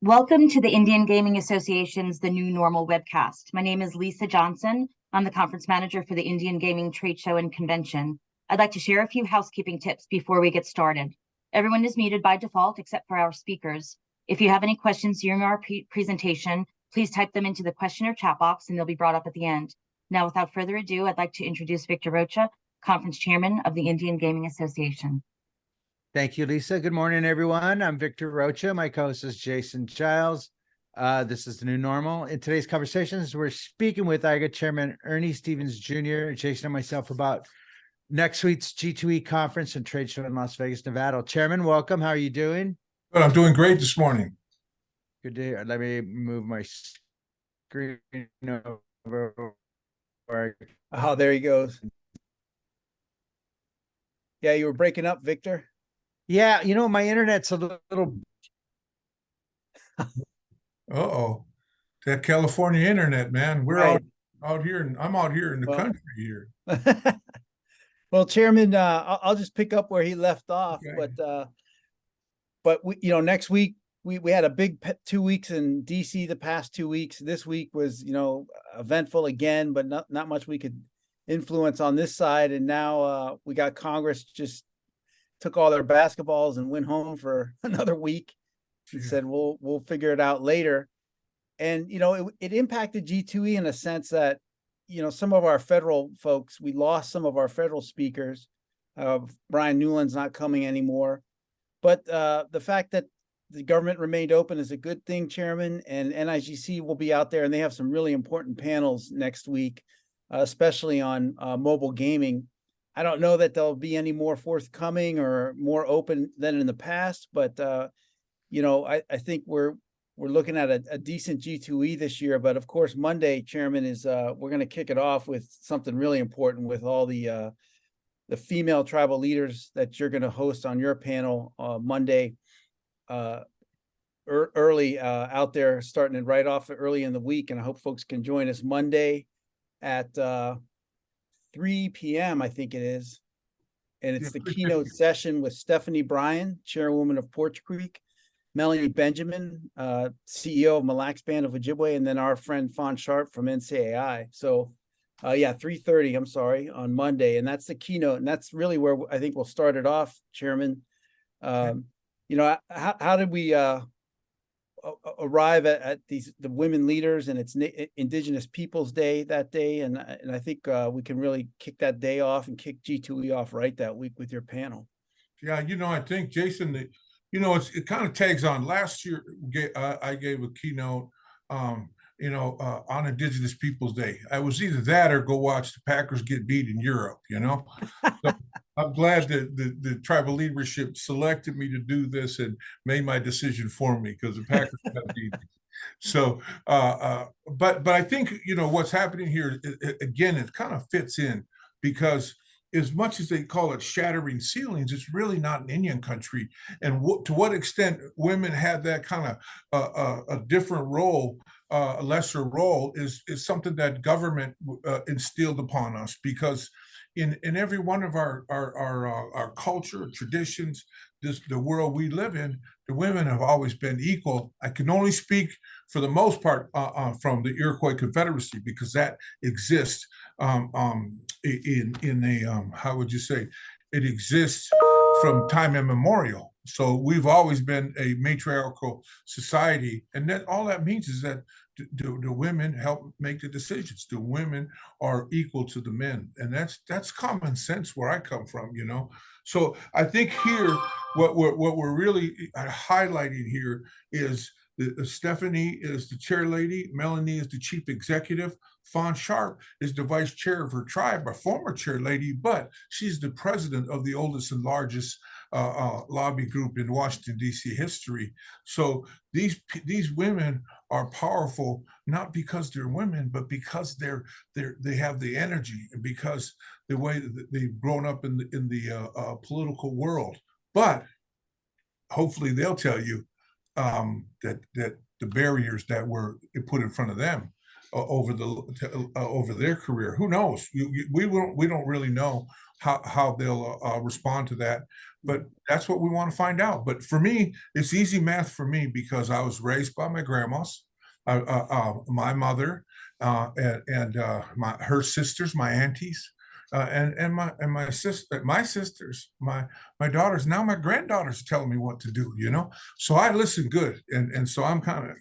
Welcome to the Indian Gaming Association's The New Normal webcast. My name is Lisa Johnson. I'm the conference manager for the Indian Gaming Trade Show and Convention. I'd like to share a few housekeeping tips before we get started. Everyone is muted by default except for our speakers. If you have any questions during our presentation, please type them into the question or chat box and they'll be brought up at the end. Now, without further ado, I'd like to introduce Victor Rocha, conference chairman of the Indian Gaming Association. Thank you, Lisa. Good morning, everyone. I'm Victor Rocha. My co-host is Jason Giles. This is The New Normal. In today's conversations, we're speaking with IGA Chairman Ernest Stevens Jr., Jason and myself about next week's G2E conference and trade show in Las Vegas, Nevada. Chairman, welcome. How are you doing? Well, I'm doing great this morning. Good to hear. Let me move my screen over. Oh, there he goes. Yeah, you were breaking up, Victor. Yeah, you know, my internet's a little. Uh-oh. That California internet, man. We're Right. out here, and I'm out here in the country here. Well, Chairman, I'll just pick up where he left off. Okay. But we, next week we had a big 2 weeks in DC. The past 2 weeks. This week was, eventful again, but not much we could influence on this side. And now we got Congress just took all their basketballs and went home for another week. He said we'll figure it out later. And it impacted G2E in a sense that some of our federal folks, we lost some of our federal speakers. Brian Newland's not coming anymore, but the fact that the government remained open is a good thing, Chairman. And NIGC will be out there, and they have some really important panels next week, especially on mobile gaming. I don't know that there'll be any more forthcoming or more open than in the past, but I think we're looking at a decent G2E this year. But of course, Monday, Chairman, is we're going to kick it off with something really important with all the female tribal leaders that you're going to host on your panel Monday, early out there, starting it right off early in the week. And I hope folks can join us Monday at 3 p.m. I think it is. And it's the keynote session with Stephanie Bryan, chairwoman of Porch Creek, Melanie Benjamin, CEO of Mille Lacs Band of Ojibwe, and then our friend Fawn Sharp from NCAI. So 3:30, I'm sorry, on Monday. And that's the keynote. And that's really where I think we'll start it off, Chairman. How did we arrive at the women leaders, and it's Indigenous Peoples Day that day, and I think we can really kick that day off and kick G2E off right that week with your panel. Yeah, I think, Jason, that it kind of tags on. Last year, I gave a keynote, on Indigenous Peoples Day. I was either that or go watch the Packers get beat in Europe. So I'm glad that the tribal leadership selected me to do this and made my decision for me, because the Packers got beat. So, but I think what's happening here again, it kind of fits in, because as much as they call it shattering ceilings, it's really not an Indian country. And to what extent women had that kind of a different role, a lesser role, is something that government instilled upon us, because in every one of our culture, traditions, the world we live in, the women have always been equal. I can only speak for the most part from the Iroquois Confederacy, because that exists in a how would you say, it exists from time immemorial. So we've always been a matriarchal society, and that all that means is that the women help make the decisions. The women are equal to the men, and that's common sense where I come from. So I think here what we're really highlighting here is Stephanie is the chair lady, Melanie is the chief executive, Fawn Sharp is the vice chair of her tribe, a former chair lady, but she's the president of the oldest and largest lobby group in Washington, D.C. history. So these women are powerful, not because they're women, but because they have the energy, and because the way that they've grown up in the political world. But hopefully they'll tell you that the barriers that were put in front of them over their career, who knows? We don't really know how they'll respond to that. but that's what we want to find out. But for me, it's easy math for me because I was raised by my grandmas, my mother, and her sisters, my aunties, and my sisters, my daughters. Now my granddaughters are telling me what to do. So I listen good, and so I'm kind of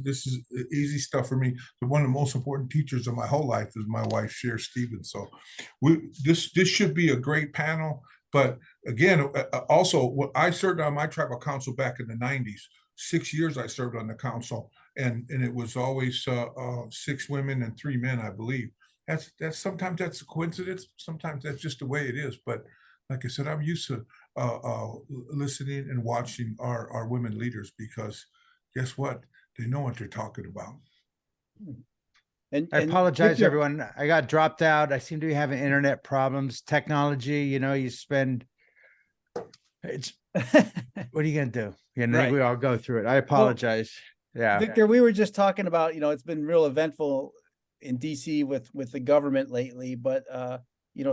this is easy stuff for me. But one of the most important teachers of my whole life is my wife, Cher Stevens. So this should be a great panel. But again, also, I served on my tribal council back in the 90s. 6 years I served on the council, and it was always 6 women and 3 men, I believe. That's sometimes that's a coincidence. Sometimes that's just the way it is. But like I said, I'm used to listening and watching our women leaders, because guess what? They know what they're talking about. I apologize, everyone. I got dropped out. I seem to be having internet problems. Technology, you spend. It's what are you gonna do? Right. We all go through it. I apologize. Yeah, Victor, we were just talking about, it's been real eventful in DC with the government lately, but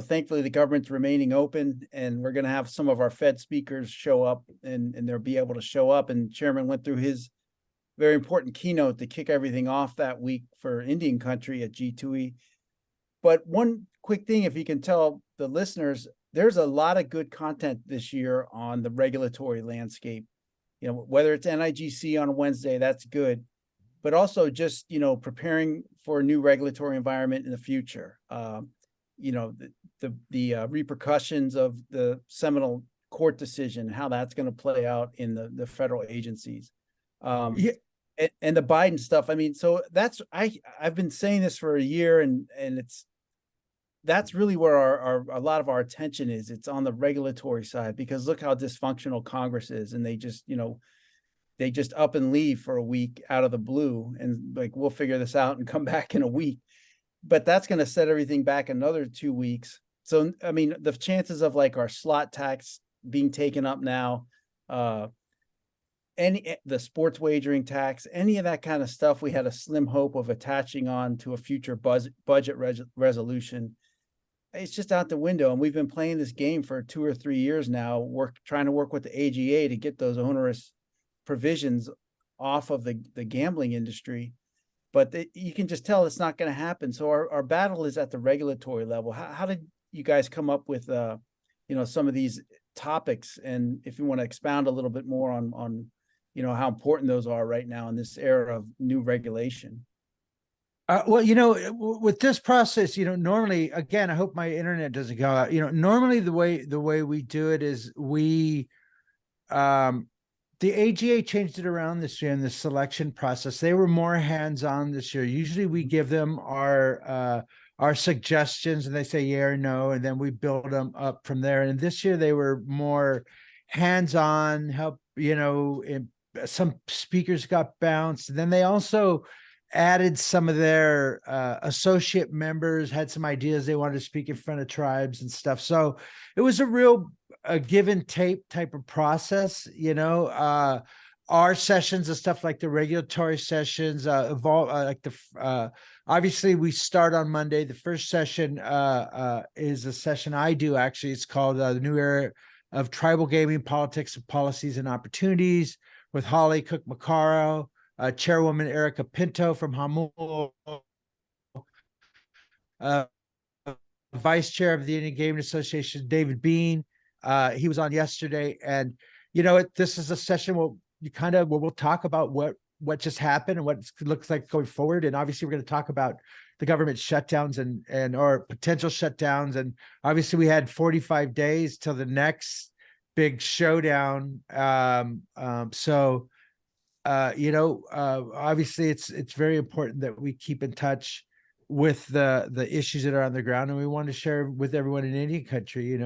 thankfully the government's remaining open, and we're going to have some of our Fed speakers show up, and they'll be able to show up. And Chairman went through his very important keynote to kick everything off that week for Indian country at G2E. But one quick thing, if you can tell the listeners, there's a lot of good content this year on the regulatory landscape. Whether it's NIGC on Wednesday, that's good, but also just, preparing for a new regulatory environment in the future. The repercussions of the seminal court decision, how that's going to play out in the federal agencies. And the Biden stuff. I mean, so I've been saying this for a year, and that's really where a lot of our attention is. It's on the regulatory side, because look how dysfunctional Congress is, and they just up and leave for a week out of the blue, and like, we'll figure this out and come back in a week. But that's going to set everything back another 2 weeks. So I mean, the chances of like our slot tax being taken up now, the sports wagering tax, any of that kind of stuff, we had a slim hope of attaching on to a future budget resolution. It's just out the window, and we've been playing this game for 2 or 3 years now, trying to work with the IGA to get those onerous provisions off of the gambling industry. But you can just tell it's not going to happen. So our battle is at the regulatory level. How did you guys come up with some of these topics? And if you want to expound a little bit more on how important those are right now in this era of new regulation. Well, with this process, normally, again, I hope my internet doesn't go out. Normally the way we do it is the AGA changed it around this year in the selection process. They were more hands-on this year. Usually we give them our suggestions, and they say yeah or no, and then we build them up from there. And this year they were more hands-on, help, some speakers got bounced. And then they also added some of their associate members, had some ideas they wanted to speak in front of tribes and stuff. So it was a give and take type of process. Our sessions and stuff like the regulatory sessions evolve, obviously we start on Monday. The first session is a session I do, actually. It's called the New Era of Tribal Gaming Politics, Policies, and Opportunities, with Holly Cook-Macaro, Chairwoman Erica Pinto from Hamul, Vice Chair of the Indian Gaming Association, David Bean. He was on yesterday, and this is a session where we'll talk about what just happened and what it looks like going forward. And obviously we're going to talk about the government shutdowns and or potential shutdowns. And obviously we had 45 days till the next big showdown. Obviously it's very important that we keep in touch with the issues that are on the ground, and we want to share with everyone in Indian country,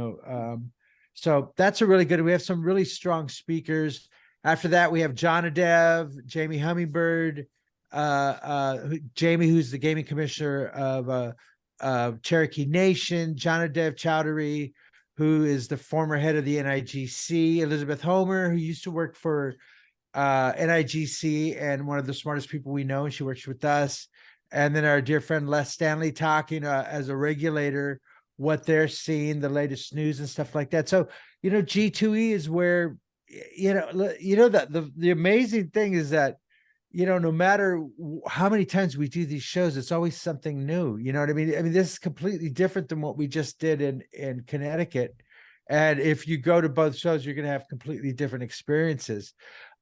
so that's a really good, we have some really strong speakers. After that, we have John Adev, Jamie Hummingbird, Jamie, who's the gaming commissioner of Cherokee Nation, John Adev Chowdhury, who is the former head of the NIGC, Elizabeth Homer, who used to work for NIGC and one of the smartest people we know. She works with us. And then our dear friend Les Stanley talking as a regulator, what they're seeing, the latest news and stuff like that. So, G2E is where, that the amazing thing is that, no matter how many times we do these shows, it's always something new. You know what I mean? I mean, this is completely different than what we just did in Connecticut. And if you go to both shows, you're going to have completely different experiences.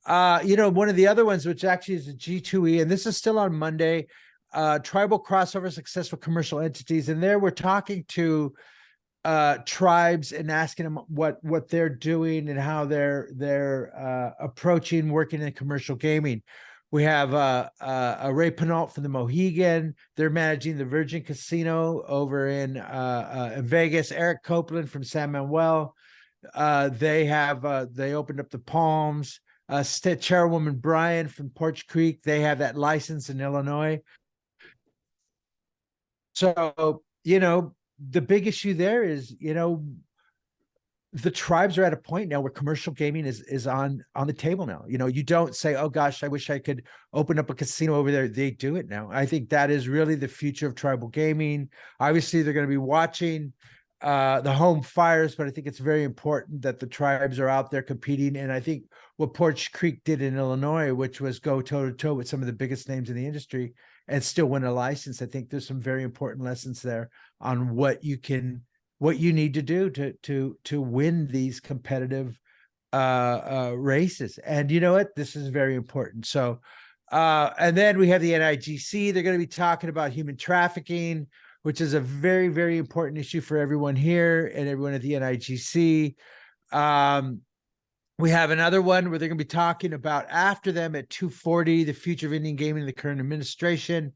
One of the other ones, which actually is a G2E, and this is still on Monday, tribal crossover success with commercial entities. And there we're talking to tribes and asking them what they're doing and how they're approaching working in commercial gaming. We have Ray Penault from the Mohegan. They're managing the Virgin Casino over in Vegas. Eric Copeland from San Manuel. They opened up the Palms. Chairwoman Brian from Porch Creek. They have that license in Illinois. So, the big issue there is, the tribes are at a point now where commercial gaming is on the table now. You don't say, oh gosh, I wish I could open up a casino over there. They do it now. I think that is really the future of tribal gaming. Obviously, they're going to be watching the home fires, but I think it's very important that the tribes are out there competing. And I think what Porch Creek did in Illinois, which was go toe to toe with some of the biggest names in the industry and still win a license. I think there's some very important lessons there on what you need to do to win these competitive races. And you know what? This is very important. So, and then we have the NIGC. They're going to be talking about human trafficking, which is a very, very important issue for everyone here and everyone at the NIGC. We have another one where they're going to be talking about after them at 2:40, the future of Indian gaming in the current administration.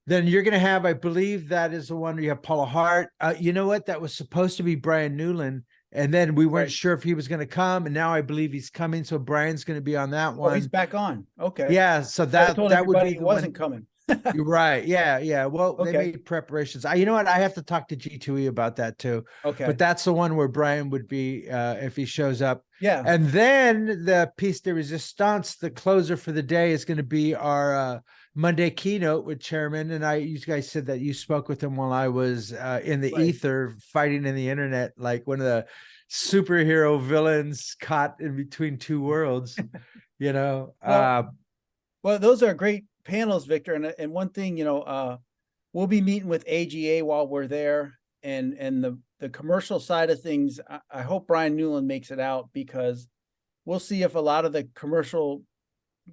Then you're going to have, I believe that is the one where you have Paula Hart. You know what? That was supposed to be Brian Newland. And then we weren't sure if he was going to come. And now I believe he's coming. So Brian's going to be on that one. Oh, he's back on. Okay. Yeah. So that would be he wasn't coming. You're right. Yeah. Yeah. Well, Okay. They made preparations. You know what? I have to talk to G2E about that too. Okay. But that's the one where Brian would be if he shows up. Yeah. And then the piece de resistance, the closer for the day, is going to be our Monday keynote with Chairman. And you guys said that you spoke with him while I was in the ether fighting in the internet, like one of the superhero villains caught in between two worlds, Well, those are great panels, Victor. And one thing, we'll be meeting with AGA while we're there, and the commercial side of things. I hope Brian Newland makes it out, because we'll see if a lot of the commercial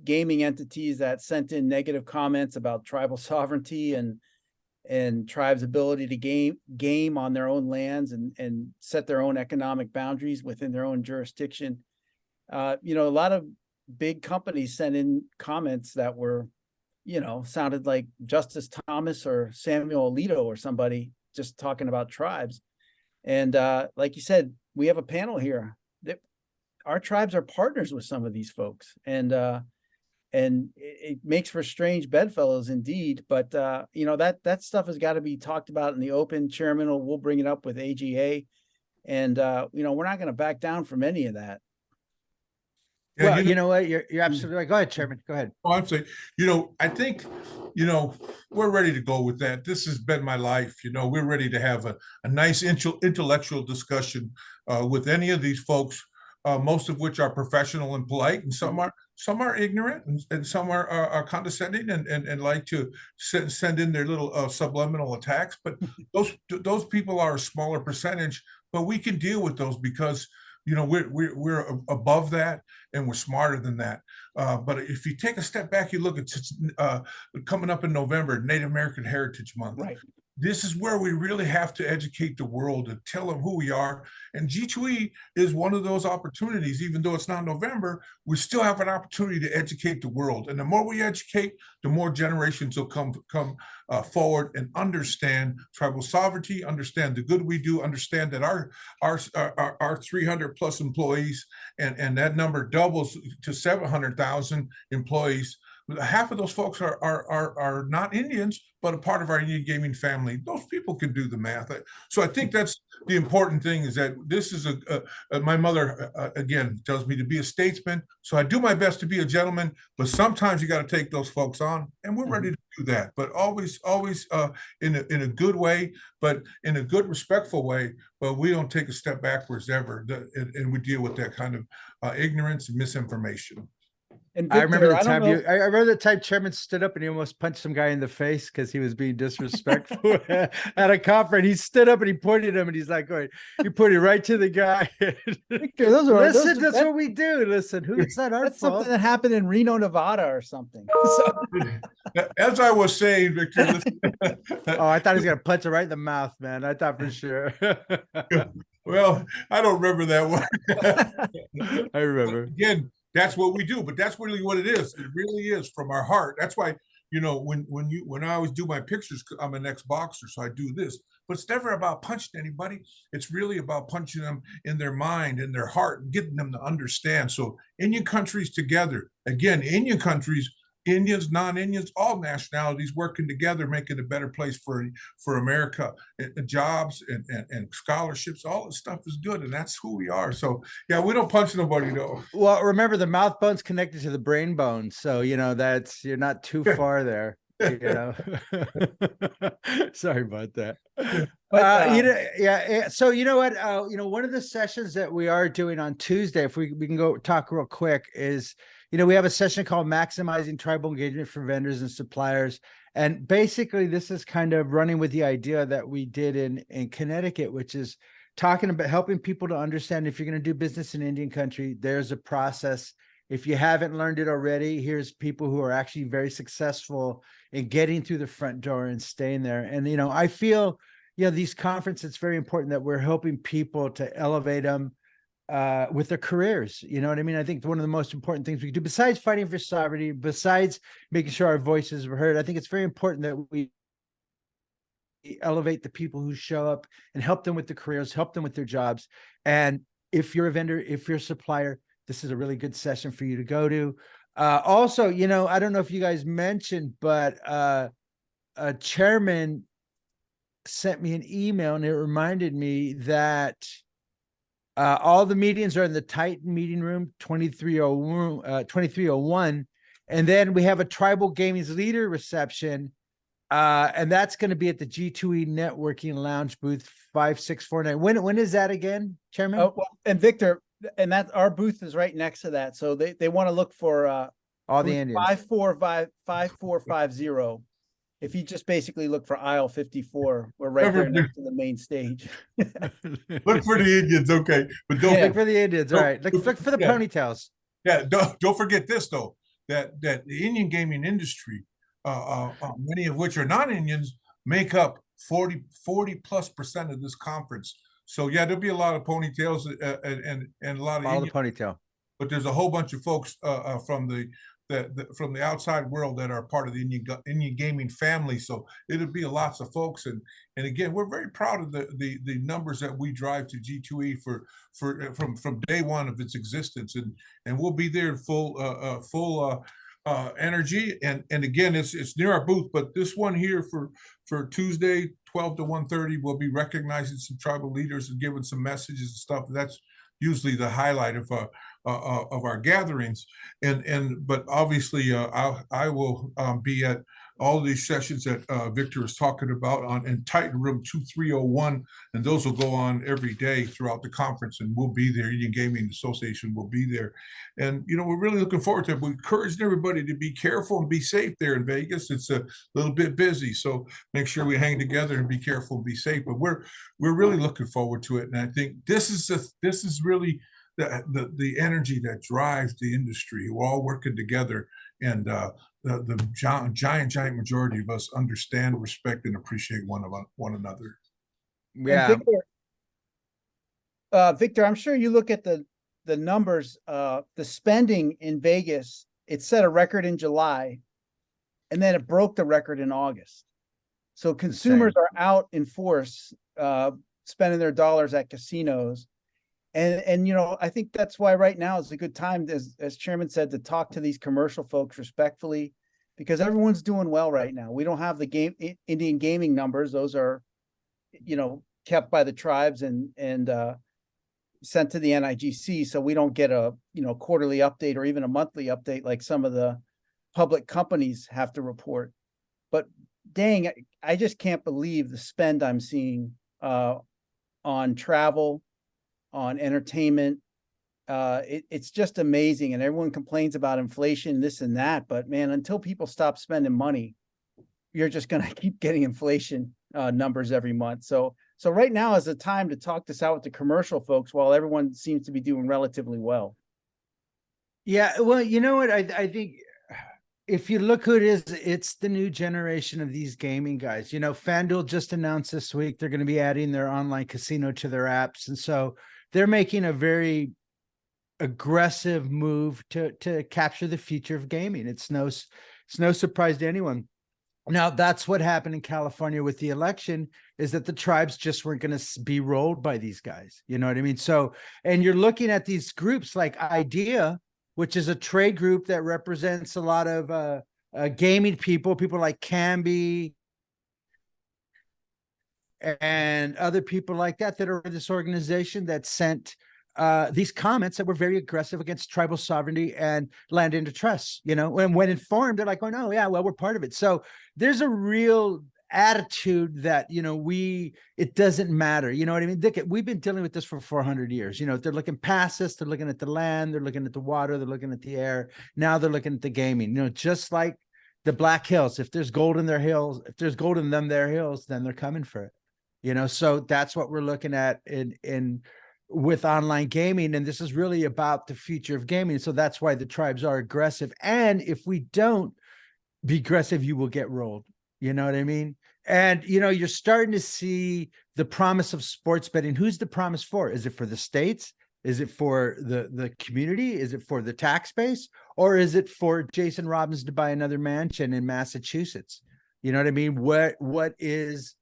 gaming entities that sent in negative comments about tribal sovereignty and tribes' ability to game on their own lands and set their own economic boundaries within their own jurisdiction. A lot of big companies sent in comments that were, sounded like Justice Thomas or Samuel Alito or somebody just talking about tribes. And like you said, we have a panel here that our tribes are partners with some of these folks, and it makes for strange bedfellows indeed. But that stuff has got to be talked about in the open. Chairman will bring it up with AGA, and we're not going to back down from any of that. Yeah, well, you know what? You're absolutely right. Go ahead, Chairman. Go ahead. Oh, I'm saying, I think, we're ready to go with that. This has been my life. We're ready to have a nice intellectual discussion with any of these folks, most of which are professional and polite, and some are ignorant, and some are condescending and like to send in their little subliminal attacks. But those people are a smaller percentage, but we can deal with those because we're above that, and we're smarter than that. But if you take a step back, you look at coming up in November, Native American Heritage Month. Right. This is where we really have to educate the world and tell them who we are. And G2E is one of those opportunities. Even though it's not November, we still have an opportunity to educate the world. And the more we educate, the more generations will come forward and understand tribal sovereignty, understand the good we do, understand that our 300 plus employees, and that number doubles to 700,000 employees. Half of those folks are not Indians, but a part of our Indian gaming family. Those people can do the math. So I think that's the important thing, is that this is my mother, again, tells me to be a statesman. So I do my best to be a gentleman, but sometimes you got to take those folks on, and we're ready to do that, but always in a good way, but in a good, respectful way. But we don't take a step backwards ever, and we deal with that kind of ignorance and misinformation. And I remember Victor, the I don't time know. I remember the time Chairman stood up and he almost punched some guy in the face because he was being disrespectful at a conference. He stood up and he pointed at him and he's like, "Going, you pointed right to the guy." Victor, those are Listen, that's that- what we do. Listen, it's not our that's fault. something that happened in Reno, Nevada, or something. So, As I was saying, Victor, listen, Oh, I thought he was gonna punch her right in the mouth, man. I thought for sure. well, I don't remember that one. I remember. Again, that's what we do, but that's really what it is. It really is from our heart. That's why, when I always do my pictures, I'm an ex-boxer, so I do this, but it's never about punching anybody. It's really about punching them in their mind, in their heart, and getting them to understand. So Indian countries together, again, Indian countries, Indians, non-Indians, all nationalities working together, making a better place for America. Jobs and scholarships, all this stuff is good, and that's who we are. So yeah, we don't punch nobody though. Well, remember the mouth bone's connected to the brain bone, so that's you're not too far there. Sorry about that. But, yeah. So you know what? One of the sessions that we are doing on Tuesday, if we can go talk real quick, is we have a session called Maximizing Tribal Engagement for Vendors and Suppliers. And basically, this is kind of running with the idea that we did in Connecticut, which is talking about helping people to understand if you're going to do business in Indian country, there's a process. If you haven't learned it already, here's people who are actually very successful in getting through the front door and staying there. And, I feel, these conferences, it's very important that we're helping people to elevate them with their careers. You know what I mean? I think one of the most important things we can do, besides fighting for sovereignty, besides making sure our voices were heard, I think it's very important that we elevate the people who show up and help them with the careers, help them with their jobs. And if you're a vendor, if you're a supplier, this is a really good session for you to go to. Also, I don't know if you guys mentioned, but a chairman sent me an email and it reminded me that all the meetings are in the Titan meeting room, 2301. And then we have a Tribal Gaming's leader reception. And that's going to be at the G2E Networking Lounge booth 5649. When is that again, Chairman? oh, well, and Victor, and that our booth is right next to that. So they want to look for All the booth Indians. 5450. If you just basically look for aisle 54, we're right there next to the main stage. Look for the Indians, okay, but don't Look for the Indians. All right. Look for the Yeah. ponytails. Yeah, don't forget this though, that the Indian gaming industry, many of which are non-Indians, make up 40+% of this conference. So yeah, there'll be a lot of ponytails and a lot of Follow the Indian, ponytail. but there's a whole bunch of folks from the outside world that are part of the Indian gaming family. So it'll be lots of folks, and again, we're very proud of the numbers that we drive to G2E from day one of its existence, and we'll be there full energy, and again, it's near our booth, but this one here for Tuesday 12 to 1:30, we'll be recognizing some tribal leaders and giving some messages and stuff. That's usually the highlight of our gatherings, but obviously I will be at all of these sessions that Victor was talking about in Titan Room 2301, and those will go on every day throughout the conference, and we'll be there. Indian Gaming Association will be there, and we're really looking forward to it. We're encouraging everybody to be careful and be safe there in Vegas. It's a little bit busy, so make sure we hang together and be careful and be safe. But we're really looking forward to it, and I think this is really the energy that drives the industry. We're all working together, and the giant majority of us understand, respect, and appreciate one another. Yeah. And Victor, I'm sure you look at the numbers, the spending in Vegas, it set a record in July, and then it broke the record in August. So consumers are out in force, spending their dollars at casinos. And I think that's why right now is a good time, as Chairman said, to talk to these commercial folks respectfully, because everyone's doing well right now. We don't have the Indian gaming numbers; those are, kept by the tribes and sent to the NIGC, so we don't get a quarterly update or even a monthly update like some of the public companies have to report. but dang, I just can't believe the spend I'm seeing on travel, on entertainment. It's just amazing, and everyone complains about inflation, this and that. But man, until people stop spending money, you're just going to keep getting inflation numbers every month. So right now is the time to talk this out with the commercial folks while everyone seems to be doing relatively well. Yeah, well, you know what? I think if you look who it is, it's the new generation of these gaming guys. You know, FanDuel just announced this week they're going to be adding their online casino to their apps. And so they're making a very aggressive move to capture the future of gaming. It's no surprise to anyone. Now, that's what happened in California with the election, is that the tribes just weren't going to be rolled by these guys. You know what I mean? So, and you're looking at these groups like IGA, which is a trade group that represents a lot of gaming people like Camby and other people like that are this organization that sent these comments that were very aggressive against tribal sovereignty and land into trust. You know, when informed, they're like, oh no, yeah, well, we're part of it. So there's a real attitude that, you know, it doesn't matter. You know what I mean? We've been dealing with this for 400 years. You know, they're looking past this, they're looking at the land, they're looking at the water, they're looking at the air. Now they're looking at the gaming, you know, just like the Black Hills. If there's gold in their hills, if there's gold in their hills, then they're coming for it. You know, so that's what we're looking at in with online gaming. And this is really about the future of gaming. So that's why the tribes are aggressive. And if we don't be aggressive, you will get rolled. You know what I mean? And, you know, you're starting to see the promise of sports betting. Who's the promise for? Is it for the states? Is it for the community? Is it for the tax base? Or is it for Jason Robbins to buy another mansion in Massachusetts? You know what I mean? What is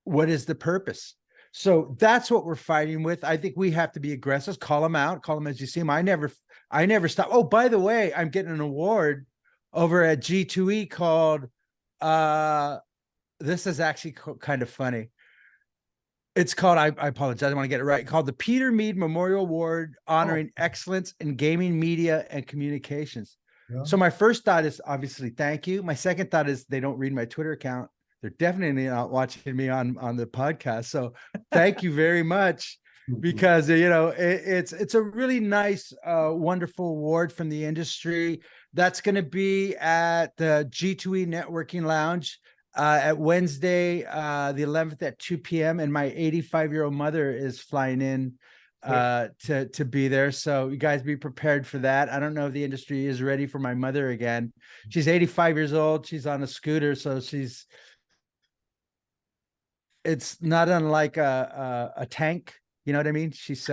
the purpose? So that's what we're fighting with. I think we have to be aggressive, call them out, call them as you see them. I never stop. Oh, by the way, I'm getting an award over at G2E called, this is actually kind of funny. It's called, I apologize, I want to get it right, called the Peter Mead Memorial Award, honoring excellence in gaming, media, and communications. Yeah. So my first thought is obviously, thank you. My second thought is they don't read my Twitter account. They're definitely not watching me on the podcast. So thank you very much, because, you know, it's a really nice, wonderful award from the industry. That's going to be at the G2E Networking Lounge at Wednesday, the 11th at 2 p.m. And my 85-year-old mother is flying in to be there. So you guys be prepared for that. I don't know if the industry is ready for my mother again. She's 85 years old. She's on a scooter. So it's not unlike a tank. You know what I mean? She's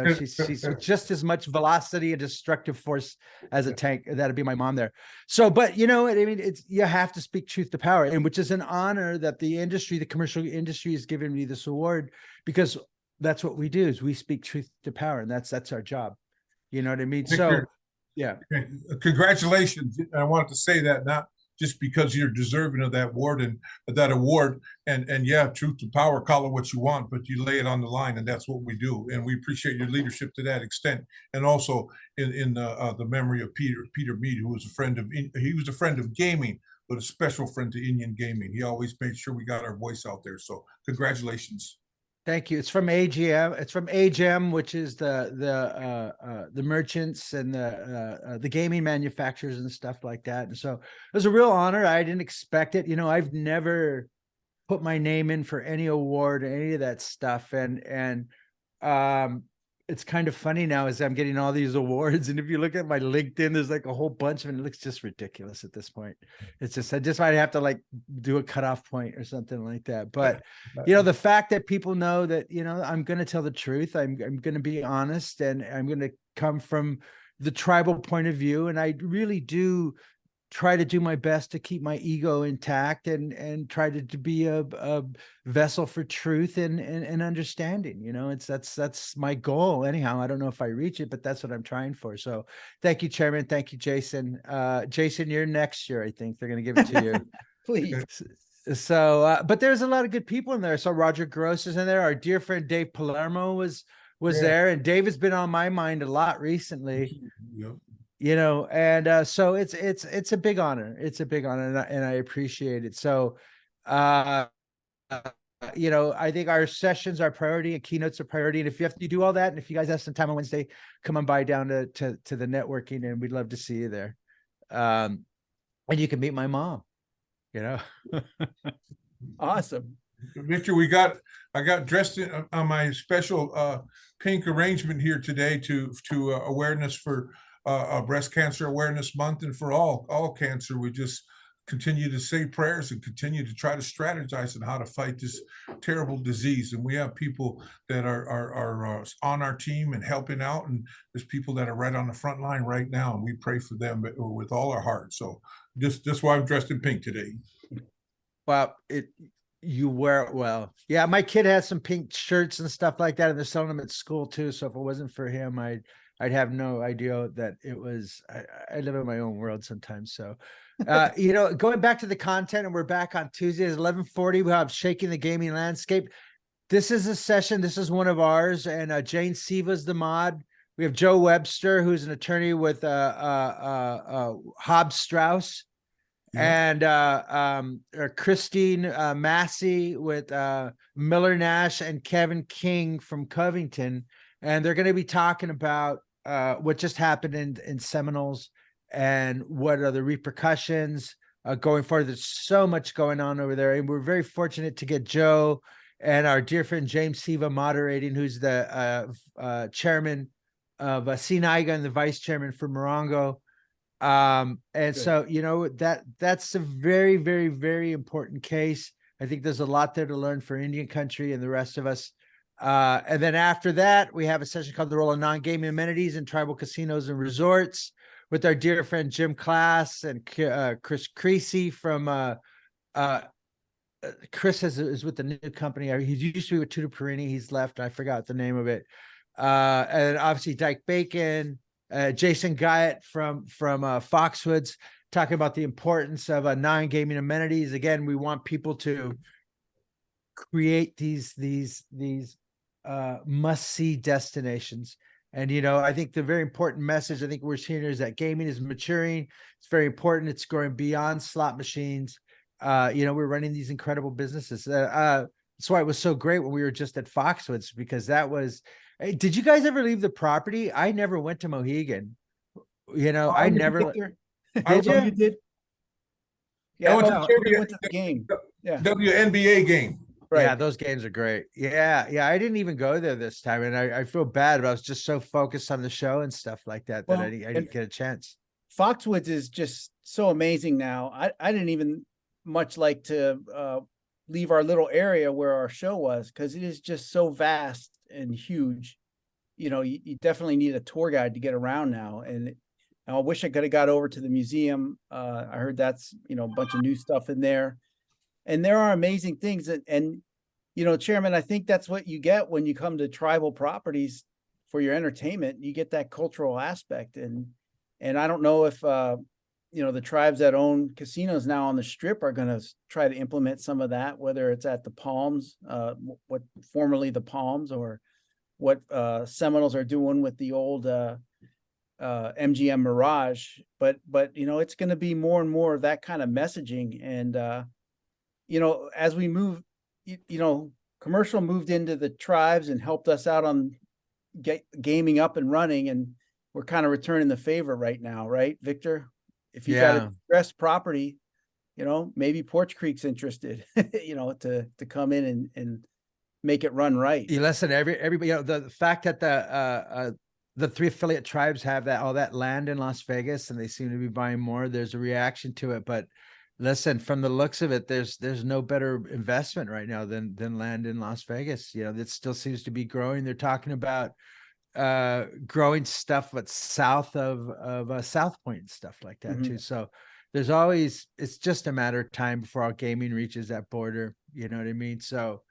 just as much velocity and destructive force as a tank. That'd be my mom there. So, but you know what I mean? You have to speak truth to power, and which is an honor that the commercial industry has given me this award, because that's what we do, is we speak truth to power, and that's our job. You know what I mean? Victor, so, yeah. Congratulations. I wanted to say that, not just because you're deserving of that award and yeah, truth to power, call it what you want, but you lay it on the line, and that's what we do. And we appreciate your leadership to that extent. And also in the memory of Peter Mead, who was a friend of gaming, but a special friend to Indian gaming. He always made sure we got our voice out there. So congratulations. Thank you. It's from AGM. It's from AGM, which is the merchants and the gaming manufacturers and stuff like that. And so it was a real honor. I didn't expect it. You know, I've never put my name in for any award or any of that stuff. And it's kind of funny now as I'm getting all these awards. And if you look at my LinkedIn, there's like a whole bunch of it. It looks just ridiculous at this point. It's just, I just might have to like do a cutoff point or something like that. But, you know, the fact that people know that, you know, I'm going to tell the truth, I'm going to be honest, and I'm going to come from the tribal point of view. And I really do try to do my best to keep my ego intact and try to be a vessel for truth and understanding. You know, that's my goal anyhow. I don't know if I reach it, but that's what I'm trying for. So thank you, Chairman. Thank you, Jason. Jason, you're next year. I think they're going to give it to you. Please. So, but there's a lot of good people in there. So Roger Gross is in there. Our dear friend Dave Palermo was there, and Dave has been on my mind a lot recently. Yep. you know, and so it's a big honor. It's a big honor, and I appreciate it. So, uh, you know, I think our sessions are priority and keynotes are priority. And if you have to do all that, and if you guys have some time on Wednesday, come on by down to the networking, and we'd love to see you there. And you can meet my mom, you know. Awesome. Victor, I got dressed on my special pink arrangement here today to awareness for Breast Cancer Awareness Month, and for all cancer. We just continue to say prayers and continue to try to strategize on how to fight this terrible disease. And we have people that are on our team and helping out, and there's people that are right on the front line right now, and we pray for them with all our heart. So that's why I'm dressed in pink today. Well, you wear it well. Yeah, my kid has some pink shirts and stuff like that, and they're selling them at school too. So if it wasn't for him, I'd have no idea that it was. I live in my own world sometimes. So, you know, going back to the content, and we're back on Tuesday at 11:40. We have Shaking the Gaming Landscape. This is a session. This is one of ours, and Jane Siva's the mod. We have Joe Webster, who's an attorney with Hobbs Strauss. Yeah. And Christine Massey with Miller Nash and Kevin King from Covington, and they're going to be talking about what just happened in Seminoles and what are the repercussions going forward. There's so much going on over there, and we're very fortunate to get Joe and our dear friend James Siva moderating, who's the chairman of CNIGA and the vice chairman for Morongo. And Good. So, you know, that's a very, very, very important case. I think there's a lot there to learn for Indian country and the rest of us. And then after that, we have a session called The Role of Non-Gaming Amenities in Tribal Casinos and Resorts with our dear friend Jim Class and Chris Creasy from Chris is with the new company. He used to be with Tudor Perini. He's left. I forgot the name of it. And obviously Dyke Bacon, Jason Guyett from Foxwoods, talking about the importance of non-gaming amenities. Again, we want people to create these must-see destinations. And, you know, I think the very important message I think we're seeing is that gaming is maturing. It's very important. It's growing beyond slot machines. You know, we're running these incredible businesses. That's why it was so great when we were just at Foxwoods, because that was. Hey, did you guys ever leave the property? I never went to Mohegan. You know, I never. Did you? You did? Yeah, I went we went to the game. Yeah. WNBA game. Right. Yeah, those games are great. Yeah, I didn't even go there this time, and I feel bad, but I was just so focused on the show and stuff like that that I didn't get a chance. Foxwoods is just so amazing now. I didn't even much like to leave our little area where our show was, because it is just so vast and huge. You know, you definitely need a tour guide to get around now. And I wish I could have got over to the museum. I heard that's, you know, a bunch of new stuff in there. And there are amazing things. And you know, Chairman, I think that's what you get when you come to tribal properties for your entertainment. You get that cultural aspect. And I don't know if you know, the tribes that own casinos now on the Strip are going to try to implement some of that, whether it's at the Palms, what formerly the Palms, or what Seminoles are doing with the old MGM Mirage. But you know, it's going to be more and more of that kind of messaging. And you know, as we move, you know, commercial moved into the tribes and helped us out on gaming up and running, and we're kind of returning the favor right now, right, Victor? If you got a distressed property, you know, maybe Porch Creek's interested, you know, to come in and make it run right. You listen, everybody, you know, the fact that the three affiliate tribes have all that land in Las Vegas, and they seem to be buying more. There's a reaction to it, but listen, from the looks of it, there's no better investment right now than land in Las Vegas. You know, that still seems to be growing. They're talking about growing stuff but south of South Point and stuff like that too. So there's always, it's just a matter of time before all gaming reaches that border. You know what I mean? So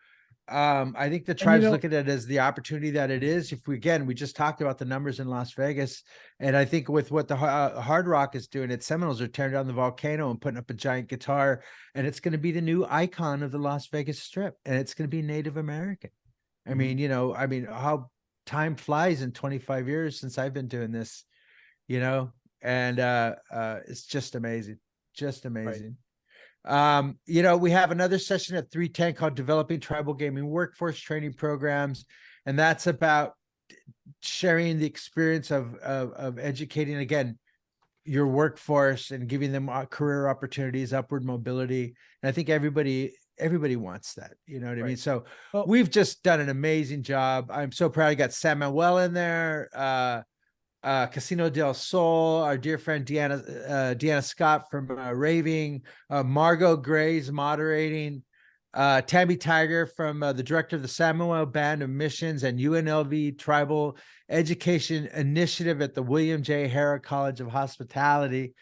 I think the tribes look at it as the opportunity that it is. If we just talked about the numbers in Las Vegas, and I think with what the Hard Rock is doing at Seminoles, are tearing down the volcano and putting up a giant guitar, and it's going to be the new icon of the Las Vegas Strip, and it's going to be Native American. I mean, you know, how time flies in 25 years since I've been doing this, you know, And it's just amazing, just amazing. You know, we have another session at 3:10 called Developing Tribal Gaming Workforce Training Programs, and that's about sharing the experience of educating, again, your workforce and giving them career opportunities, upward mobility. And I think everybody wants that. You know what I mean? So we've just done an amazing job. I'm so proud. I got San Manuel in there, Casino del Sol, our dear friend Deanna Scott from Raving, Margot Gray's moderating, Tammy Tiger from the director of the Samuel Band of Missions and UNLV Tribal Education Initiative at the William J. Harrah College of Hospitality.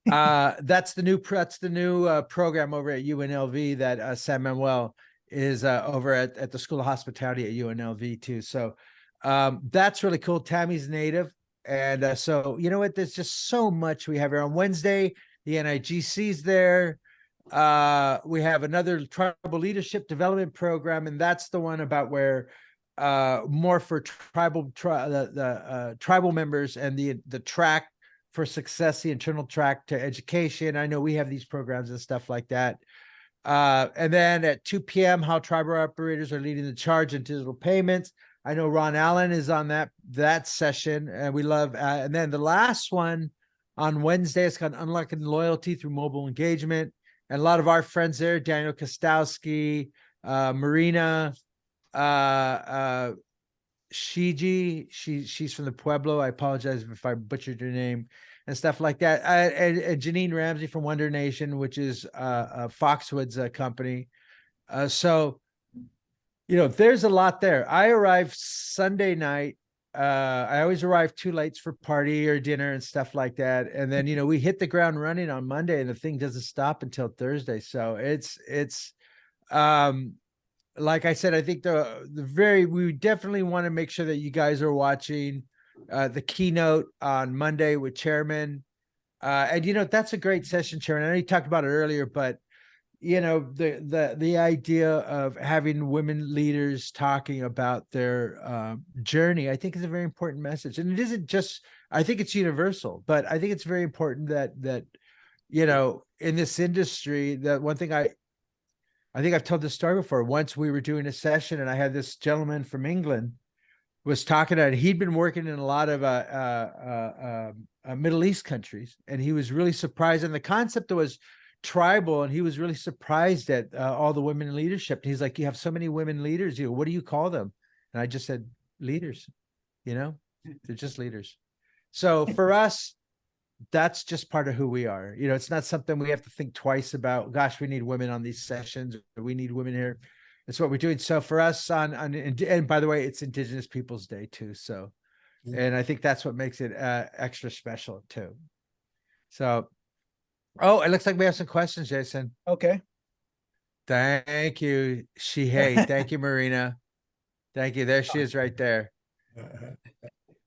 That's the new program over at UNLV that Sam Manuel is over at the School of Hospitality at UNLV too. So that's really cool. Tammy's native. And so, you know what, there's just so much we have here. On Wednesday, the NIGC's there. We have another tribal leadership development program, and that's the one about where more for tribal members and the track for success, the internal track to education. I know we have these programs and stuff like that. And then at 2 p.m., how tribal operators are leading the charge in digital payments. I know Ron Allen is on that session, and we love. And then the last one on Wednesday is called Unlocking Loyalty Through Mobile Engagement. And a lot of our friends there, Daniel Kostowski, Marina, Shiji, she's from the Pueblo. I apologize if I butchered your name and stuff like that. And Janine Ramsey from Wonder Nation, which is Foxwood's company. So, you know, there's a lot there. I arrived Sunday night. I always arrive too late for party or dinner and stuff like that. And then, you know, we hit the ground running on Monday, and the thing doesn't stop until Thursday. So it's like I said, I think we definitely want to make sure that you guys are watching the keynote on Monday with Chairman. And, you know, that's a great session, Chairman. I know you talked about it earlier, but, you know, the idea of having women leaders talking about their journey, I think is a very important message. And it isn't just, I think it's universal, but I think it's very important that, you know, in this industry, that one thing I think I've told this story before. Once we were doing a session, and I had this gentleman from England was talking about it. He'd been working in a lot of Middle East countries, and he was really surprised. And the concept was tribal, and he was really surprised at all the women in leadership. And he's like, "You have so many women leaders. You know, what do you call them?" And I just said, "Leaders. You know, they're just leaders." So for us, that's just part of who we are. You know, it's not something we have to think twice about. Gosh, we need women on these sessions, or we need women here. It's what we're doing. So for us and by the way, it's Indigenous Peoples Day too. So, and I think that's what makes it extra special too. So, oh, it looks like we have some questions, Jason. Okay. Thank you, Shihei. Thank you, Marina. Thank you. There she is right there.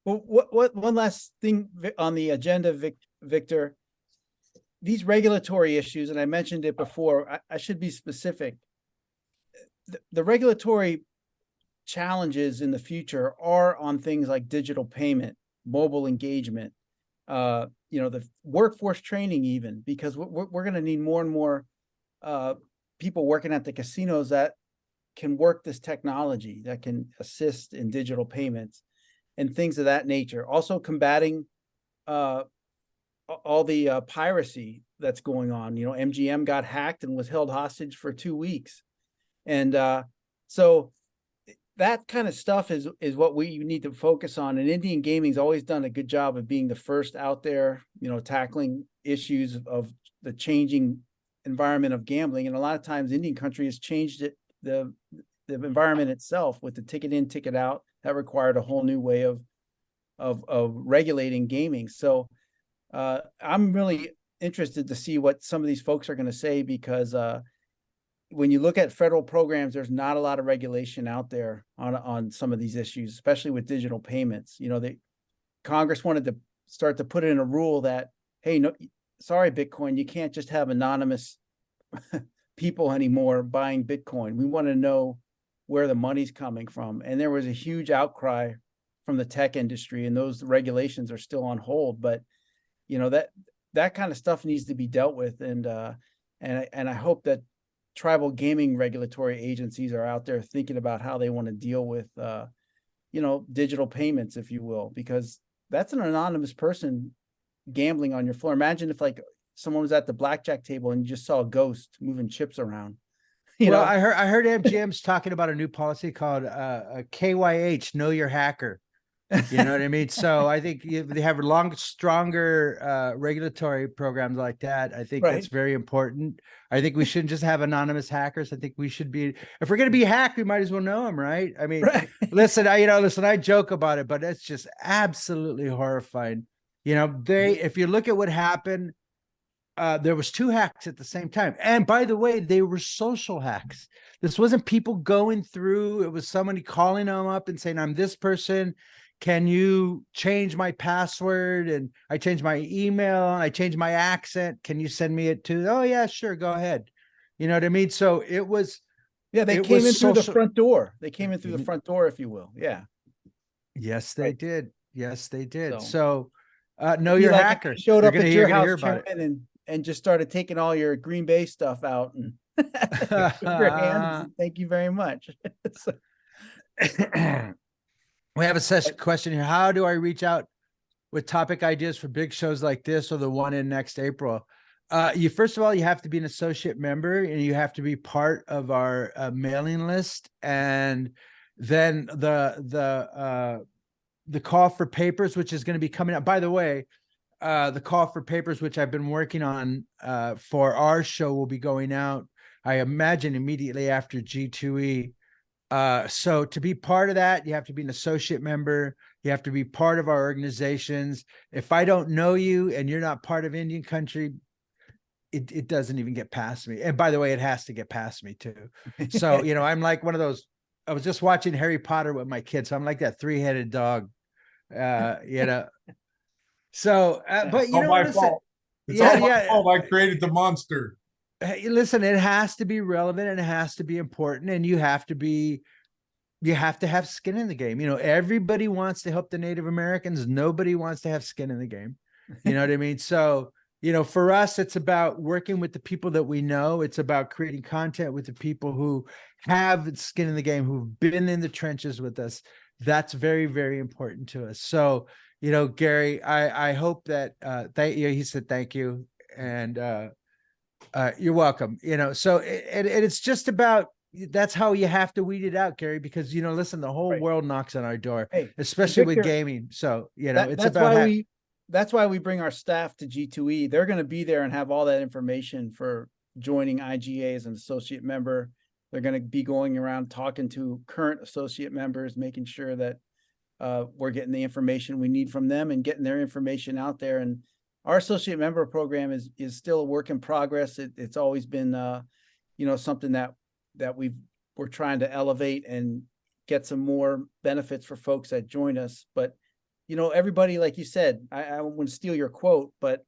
Well, what one last thing on the agenda, Victor, these regulatory issues, and I mentioned it before, I should be specific. The regulatory challenges in the future are on things like digital payment, mobile engagement, you know, the workforce training even, because we're going to need more and more people working at the casinos that can work this technology, that can assist in digital payments and things of that nature. Also combating all the piracy that's going on. You know, MGM got hacked and was held hostage for 2 weeks. And so that kind of stuff is what we need to focus on. And Indian Gaming's always done a good job of being the first out there, you know, tackling issues of the changing environment of gambling. And a lot of times Indian country has changed it, the environment itself, with the ticket in, ticket out. That required a whole new way of regulating gaming. So I'm really interested to see what some of these folks are going to say, because when you look at federal programs, there's not a lot of regulation out there on some of these issues, especially with digital payments. You know, Congress wanted to start to put in a rule that, hey, no, sorry, Bitcoin, you can't just have anonymous people anymore buying Bitcoin. We want to know where the money's coming from. And there was a huge outcry from the tech industry, and those regulations are still on hold. But that kind of stuff needs to be dealt with, and I hope that tribal gaming regulatory agencies are out there thinking about how they want to deal with digital payments, if you will, because that's an anonymous person gambling on your floor. Imagine if like someone was at the blackjack table and you just saw a ghost moving chips around. I heard MGM's talking about a new policy called KYH, Know Your Hacker. You know what I mean? So I think they have stronger regulatory programs like that. I think that's very important. I think we shouldn't just have anonymous hackers. I think we should be, if we're going to be hacked, we might as well know them, right? I mean, listen, I joke about it, but it's just absolutely horrifying. If you look at what happened, there was 2 hacks at the same time. And by the way, they were social hacks. This wasn't people going through. It was somebody calling them up and saying, I'm this person. Can you change my password? And I changed my email. I changed my accent. Can you send me it to? Oh yeah, sure. Go ahead. You know what I mean? So it was. Yeah, they came in through the front door. They came in through the front door, if you will. Yeah. Yes, they did. Yes, they did. So know your hacker. Showed up at your house, and just started taking all your Green Bay stuff out and your hand. Thank you very much. We have a question here. How do I reach out with topic ideas for big shows like this or the one in next April? First of all, you have to be an associate member and you have to be part of our mailing list. And then the call for papers, which is going to be coming up. By the way, the call for papers, which I've been working on for our show, will be going out, I imagine, immediately after G2E. So to be part of that, you have to be an associate member. You have to be part of our organizations. If I don't know you and you're not part of Indian country, it doesn't even get past me. And by the way, it has to get past me too. So, I'm like one of those, I was just watching Harry Potter with my kids. So I'm like that 3-headed dog, So, but my fault. It's all my fault. I created the monster. Hey, listen, it has to be relevant and it has to be important, and you have to have skin in the game. Everybody wants to help the Native Americans. Nobody wants to have skin in the game. You know what I mean? So, for us, it's about working with the people that we know. It's about creating content with the people who have skin in the game, who've been in the trenches with us. That's very, very important to us. So, Gary, I hope that, he said, thank you. And, you're welcome. So it's just about, that's how you have to weed it out, Gary, because, listen, the whole world knocks on our door, especially Victor, with gaming. So, that's why we bring our staff to G2E. They're going to be there and have all that information for joining IGA as an associate member. They're going to be going around talking to current associate members, making sure that we're getting the information we need from them and getting their information out there. And our associate member program is still a work in progress. It's always been, something that we're trying to elevate and get some more benefits for folks that join us. But, everybody, like you said, I wouldn't steal your quote, but,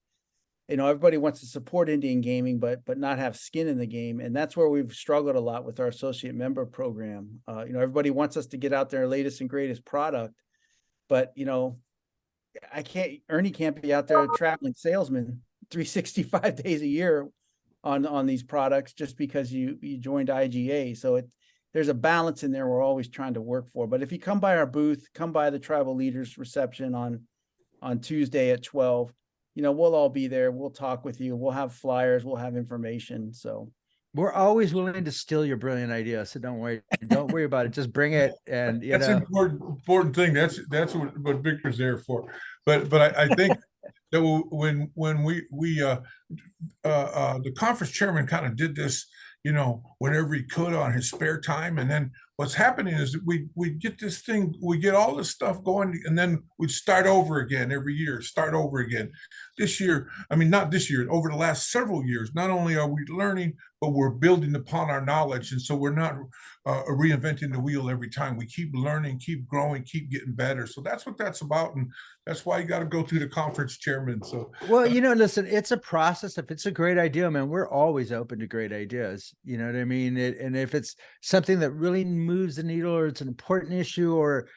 everybody wants to support Indian gaming, but not have skin in the game. And that's where we've struggled a lot with our associate member program. Everybody wants us to get out their latest and greatest product, but, Ernie can't be out there a traveling salesman 365 days a year on these products just because you joined IGA. So there's a balance in there we're always trying to work for. But if you come by our booth, come by the tribal leaders reception on Tuesday at 12, we'll all be there. We'll talk with you. We'll have flyers. We'll have information. So we're always willing to steal your brilliant idea. So don't worry about it. Just bring it. And that's an important thing. That's what Victor's there for. But I think that when we the conference chairman kind of did this, whenever he could on his spare time. And then what's happening is that we get this thing, we get all this stuff going, and then we'd start over again every year, start over again. This year, not this year, over the last several years, not only are we learning, but we're building upon our knowledge. And so we're not reinventing the wheel every time. We keep learning, keep growing, keep getting better. So that's what that's about. And that's why you got to go through the conference chairman. So, well, listen, it's a process. If it's a great idea, man, we're always open to great ideas. You know what I mean? And if it's something that really moves the needle, or it's an important issue, or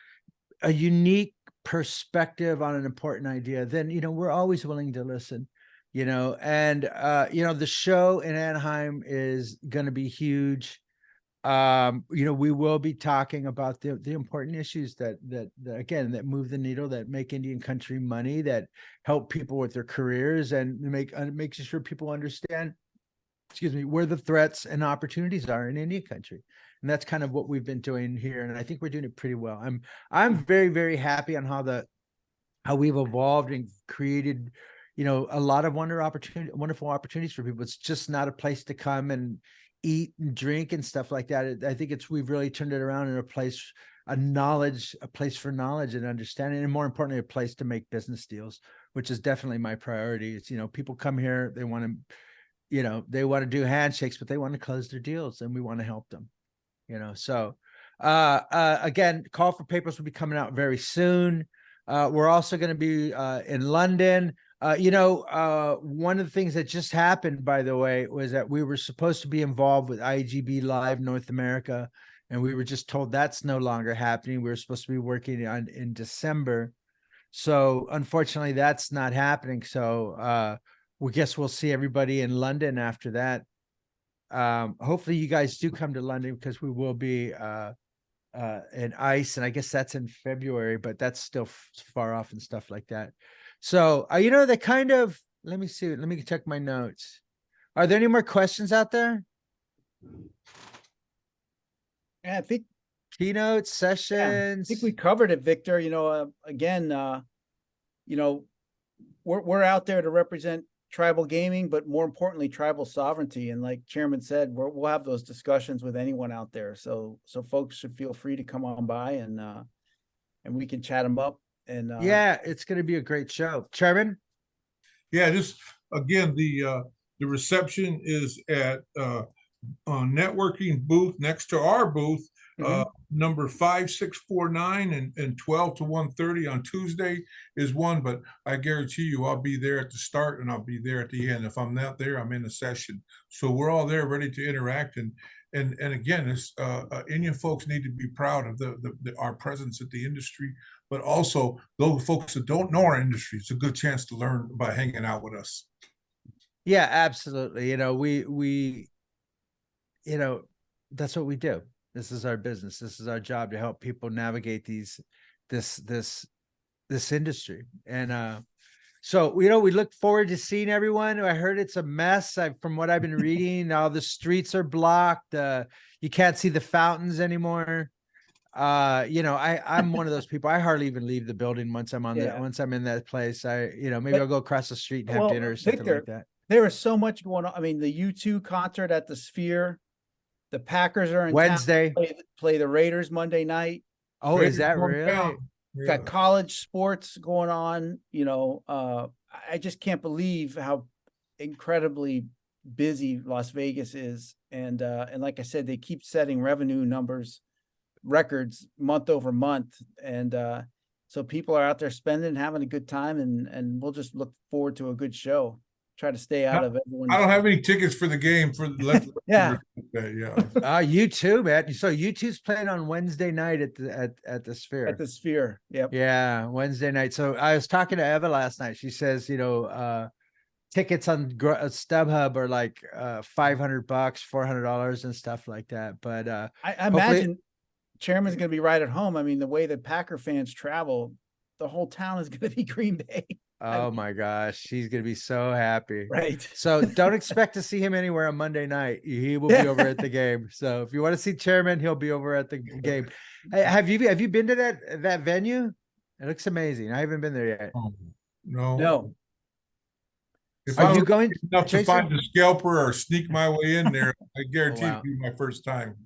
a unique perspective on an important idea, then, we're always willing to listen, and, the show in Anaheim is going to be huge. We will be talking about the important issues that again, that move the needle, that make Indian country money, that help people with their careers, and makes sure people understand, where the threats and opportunities are in Indian country. And that's kind of what we've been doing here. And I think we're doing it pretty well. I'm very, very happy on how we've evolved and created, a lot of wonderful opportunities for people. It's just not a place to come and eat and drink and stuff like that. I think we've really turned it around in a place for knowledge and understanding, and more importantly, a place to make business deals, which is definitely my priority. It's, people come here, they want to do handshakes, but they want to close their deals, and we want to help them. So again, call for papers will be coming out very soon. We're also going to be in London. One of the things that just happened, by the way, was that we were supposed to be involved with IGB Live North America, and we were just told that's no longer happening. We were supposed to be working in December. So unfortunately, that's not happening. So we guess we'll see everybody in London after that. Hopefully you guys do come to London, because we will be in ICE, and I guess that's in February, but that's still far off and stuff like that. So they kind of, let me see, let me check my notes. Are there any more questions out there? Yeah, I think Keynote I sessions. think we covered it, Victor. Again, we're out there to represent tribal gaming, but more importantly, tribal sovereignty. And like Chairman said, we'll have those discussions with anyone out there. So folks should feel free to come on by, and we can chat them up. And yeah, it's going to be a great show. Chairman? Yeah, just again, the reception is at networking booth next to our booth, number 5649, and 12 to 1:30 on Tuesday is one. But I guarantee you, I'll be there at the start and I'll be there at the end. If I'm not there, I'm in the session. So we're all there ready to interact. And again, it's Indian folks need to be proud of our presence at the industry, but also those folks that don't know our industry, it's a good chance to learn by hanging out with us. Yeah, absolutely. We that's what we do. This is our business. This is our job, to help people navigate this industry. And so we look forward to seeing everyone. I heard it's a mess. From what I've been reading, all the streets are blocked. You can't see the fountains anymore. I'm one of those people. I hardly even leave the building once I'm once I'm in that place. Maybe I'll go across the street and have dinner or something like that. There is so much going on. I mean, the U2 concert at the Sphere. The Packers are in Wednesday. Town, play the Raiders Monday night. Oh, Raiders, is that really? Yeah. Got college sports going on. I just can't believe how incredibly busy Las Vegas is. And like I said, they keep setting revenue records month over month. And so people are out there spending, having a good time, and we'll just look forward to a good show. Try to stay out of everyone. I don't have any tickets for the game yeah. You too, man. So U2's playing on Wednesday night at the Sphere. At the Sphere. Yep. Yeah, Wednesday night. So I was talking to Eva last night. She says, tickets on StubHub are like $500, $400 and stuff like that. But I imagine Chairman's going to be right at home. I mean, the way that Packer fans travel, the whole town is going to be Green Bay. Oh my gosh, he's gonna be so happy. Right. So don't expect to see him anywhere on Monday night. He will be over at the game. So if you want to see Chairman, he'll be over at the game. Hey, have you been to that venue? It looks amazing. I haven't been there yet. No. If Are I you going enough to find a scalper or sneak my way in there, I guarantee it'll be my first time.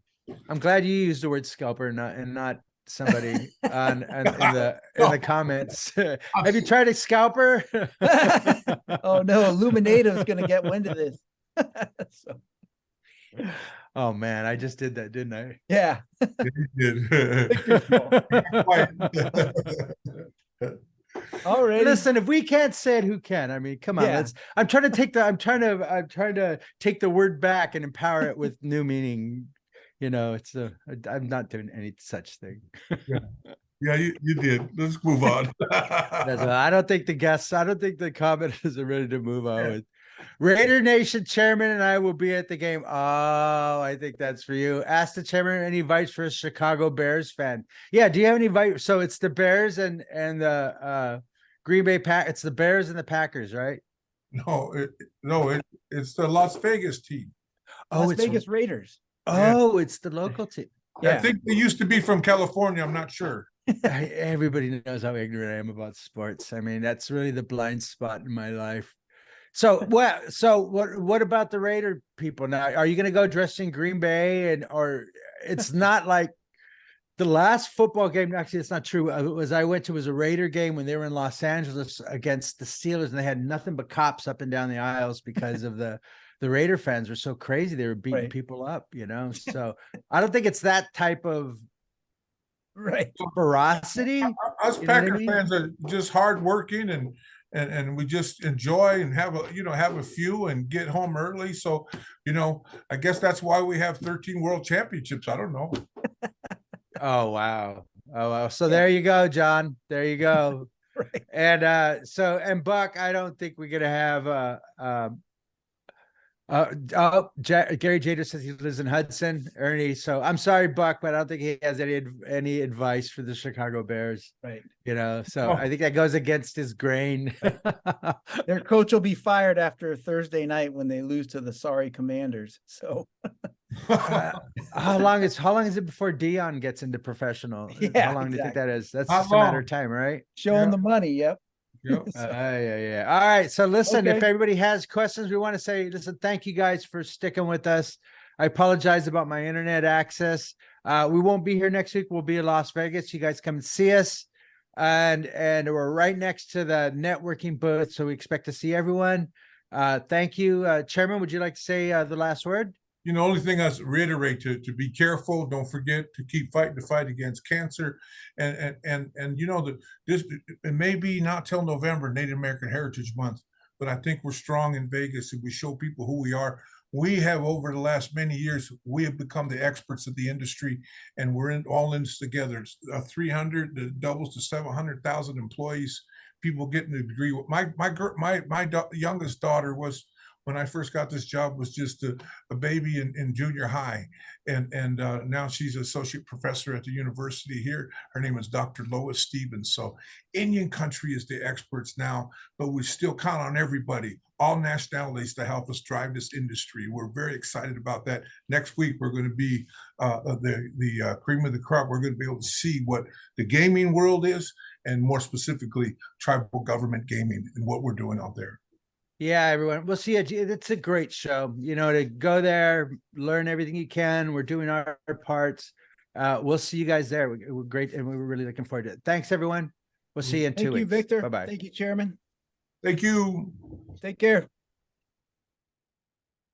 I'm glad you used the word scalper and not somebody in the comments. Have you tried a scalper? Oh no, Illuminative is going to get wind of this. Oh man, I just did that, didn't I? Yeah. You did. All right. Listen, if we can't say it, who can? I mean, come on. Yeah. I'm trying to take the word back and empower it with new meaning. I'm not doing any such thing. Yeah, you did. Let's move on. I don't think the commenters are ready to move on with. Raider Nation Chairman and I will be at the game. Oh, I think that's for you. Ask the chairman any advice for a Chicago Bears fan. Yeah, do you have any advice? So it's the Bears and the Green Bay Pack. It's the Bears and the Packers, right? It's the Las Vegas team. Oh, Las Vegas Raiders. Oh, it's the local team. Yeah. I think they used to be from California. I'm not sure. Everybody knows how ignorant I am about sports. I mean, that's really the blind spot in my life. So what about the Raider people now? Are you going to go dressed in Green Bay or it's not like the last football game? Actually, it's not true. I went to was a Raider game when they were in Los Angeles against the Steelers, and they had nothing but cops up and down the aisles because of the Raider fans were so crazy. They were beating people up, so I don't think it's that type of ferocity. Us Packer fans are just hardworking and we just enjoy and have a few and get home early. So, I guess that's why we have 13 world championships. I don't know. Oh, wow. Oh, wow. So there you go, John. There you go. And Buck, I don't think we're going to have Gary Jader says he lives in Hudson, Ernie. So I'm sorry, Buck, but I don't think he has any advice for the Chicago Bears. Right. I think that goes against his grain. Their coach will be fired after Thursday night when they lose to the sorry Commanders. So how long is it before Dion gets into professional? Yeah, how long do you think that is? That's How just a matter of time, right? Show him the money. Yep. Yep. Yeah. All right. So listen, if everybody has questions, we want to say, listen, thank you guys for sticking with us. I apologize about my internet access. We won't be here next week. We'll be in Las Vegas. You guys come and see us. And we're right next to the networking booth. So we expect to see everyone. Thank you. Chairman, would you like to say the last word? The only thing I reiterate to be careful. Don't forget to keep fighting the fight against cancer, and this it may be not till November, Native American Heritage Month, but I think we're strong in Vegas and we show people who we are. We have over the last many years, we have become the experts of the industry, and we're all in this together. 300 doubles to 700,000 employees. People getting a degree. My youngest daughter was, when I first got this job, was just a baby in junior high. And now she's an associate professor at the university here. Her name is Dr. Lois Stevens. So Indian country is the experts now, but we still count on everybody, all nationalities, to help us drive this industry. We're very excited about that. Next week, we're going to be the cream of the crop. We're going to be able to see what the gaming world is, and more specifically, tribal government gaming and what we're doing out there. Yeah, everyone. We'll see you. It's a great show, to go there, learn everything you can. We're doing our parts. We'll see you guys there. We're great, and we're really looking forward to it. Thanks, everyone. We'll see you in 2 weeks. Thank you, Victor. Bye-bye. Thank you, Chairman. Thank you. Take care.